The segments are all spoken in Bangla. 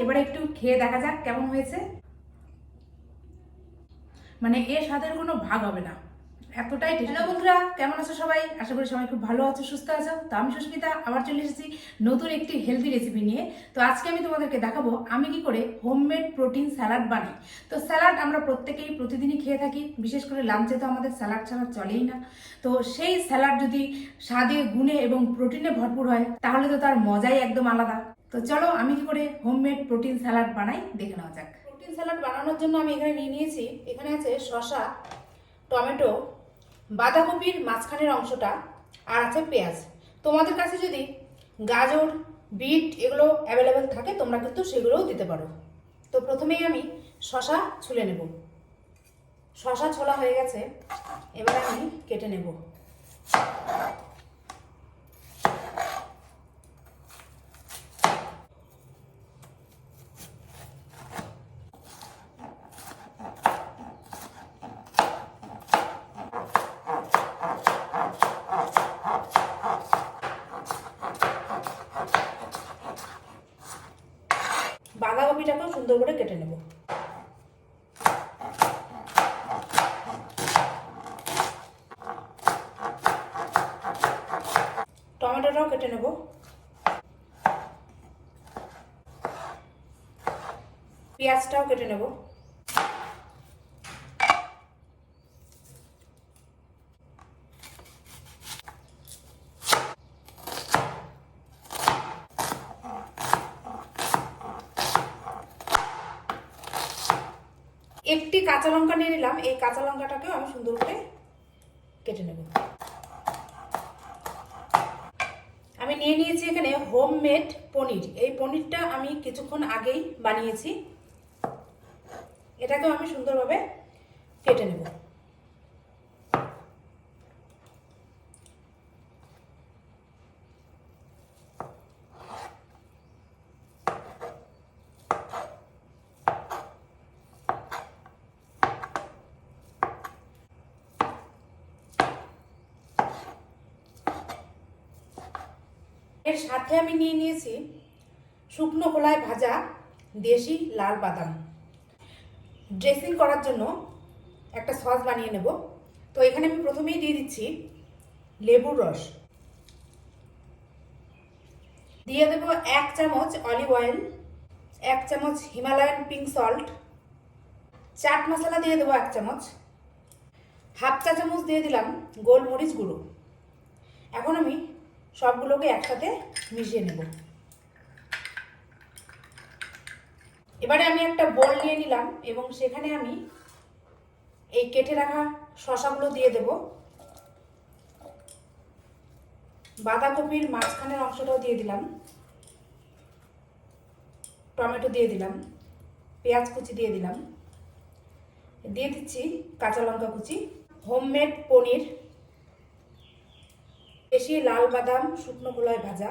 এবারে একটু খেয়ে দেখা যাক কেমন হয়েছে। মানে এর স্বাদের কোনো ভাগ হবে না, এতটাই টেস্টি। হ্যালো বন্ধুরা, কেমন আছো সবাই? আশা করি সবাই খুব ভালো আছো, সুস্থ আছো। তো আমি সুস্মিতা আবার চলে এসেছি নতুন একটি হেলদি রেসিপি নিয়ে। তো আজকে আমি তোমাদেরকে দেখাবো আমি কি করে হোমমেড প্রোটিন স্যালাড বানাই। তো স্যালাড আমরা প্রত্যেকেই প্রতিদিনই খেয়ে থাকি, বিশেষ করে লাঞ্চে তো আমাদের স্যালাড ছাড়া চলেই না। তো সেই স্যালাড যদি স্বাদে, গুণে এবং প্রোটিনে ভরপুর হয় তাহলে তো তার মজাই একদম আলাদা। তো চলো আমি কি করে হোমমেড প্রোটিন স্যালাড বানাই দেখে নেওয়া যাক। প্রোটিন স্যালাড বানানোর জন্য আমি এখানে নিয়ে নিয়েছি, এখানে আছে শসা, টমেটো, বাঁধাকপির মাঝখানের অংশটা, আর আছে পেঁয়াজ। তোমাদের কাছে যদি গাজর, বিট এগুলো অ্যাভেলেবেল থাকে তোমরা কিন্তু সেগুলোও দিতে পারো। তো প্রথমেই আমি শসা ছুলে নেব। শসা ছোলা হয়ে গেছে, এবার আমি কেটে নেব। বাঁধাকপিটাকেও সুন্দর করে কেটে নেব। টমেটোটাও কেটে নেব। পেঁয়াজটাও কেটে নেব। একটি কাঁচা লঙ্কা নিয়ে নিলাম, এই কাঁচা লঙ্কাটাকেও আমি সুন্দর করে কেটে নেব। আমি নিয়ে নিয়েছি এখানে হোমমেড পনির। এই পনিরটা আমি কিছুক্ষণ আগেই বানিয়েছি, এটাকেও আমি সুন্দরভাবে কেটে নেব। এর সাথে আমি নিয়ে নিয়েছি শুকনো খোলায় ভাজা দেশি লাল বাদাম। ড্রেসিং করার জন্য একটা সস বানিয়ে নেব। তো এখানে আমি প্রথমেই দিয়ে দিচ্ছি লেবুর রস, দিয়ে দেব 1 চামচ অলিভ অয়েল, 1 চামচ Himalayan pink salt, chaat masala দিয়ে দেবো 1 চামচ, হাফ চা চামচ দিয়ে দিলাম গোলমরিচ গুঁড়ো। এখন আমি সবগুলোকে একসাথে মিশিয়ে নেব। এবারে আমি একটা বোল নিয়ে নিলাম এবং সেখানে আমি এই কেটে রাখা শসাগুলো দিয়ে দেব, বাঁধাকপির মাঝখানের অংশটাও দিয়ে দিলাম, টমেটো দিয়ে দিলাম, পেঁয়াজ কুচি দিয়ে দিলাম, দিয়ে দিচ্ছি কাঁচা লঙ্কা কুচি, হোমমেড পনির, দেশি লাল বাদাম শুকনো খোলায় ভাজা।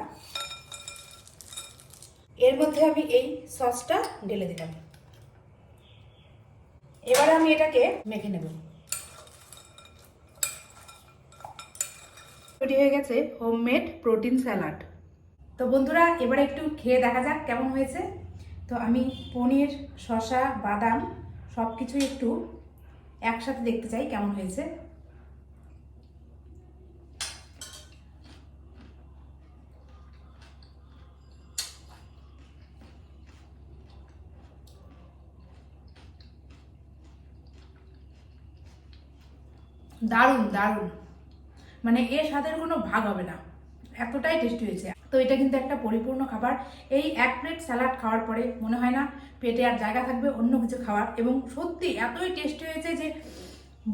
এর মধ্যে আমি এই সসটা ঢেলে দিলাম। এবারে আমি এটাকে মেখে নেব। তৈরি হয়ে গেছে হোমমেড প্রোটিন স্যালাড। তো বন্ধুরা এবারে একটু খেয়ে দেখা যাক কেমন হয়েছে। তো আমি পনির, শসা, বাদাম সব কিছুই একটু একসাথে দেখতে চাই কেমন হয়েছে। দারুণ দারুণ, মানে এর স্বাদের কোনো ভাগ হবে না, এতটাই টেস্টি হয়েছে। তো এটা কিন্তু একটা পরিপূর্ণ খাবার। এই 1 প্লেট স্যালাড খাওয়ার পরে মনে হয় না পেটে আর জায়গা থাকবে অন্য কিছু খাওয়ার, এবং সত্যি এতই টেস্টি হয়েছে যে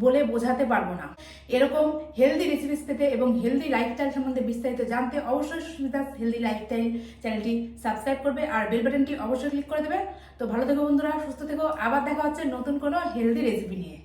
বলে বোঝাতে পারবো না। এরকম হেলদি রেসিপিস পেতে এবং হেলদি লাইফস্টাইল সম্বন্ধে বিস্তারিত জানতে অবশ্যই সুস্মিতাস হেলদি লাইফস্টাইল চ্যানেলটি সাবস্ক্রাইব করবে আর বেল বাটনটি অবশ্যই ক্লিক করে দেবে। তো ভালো থেকো বন্ধুরা, সুস্থ থেকো, আবার দেখা হচ্ছে নতুন কোনো হেলদি রেসিপি নিয়ে।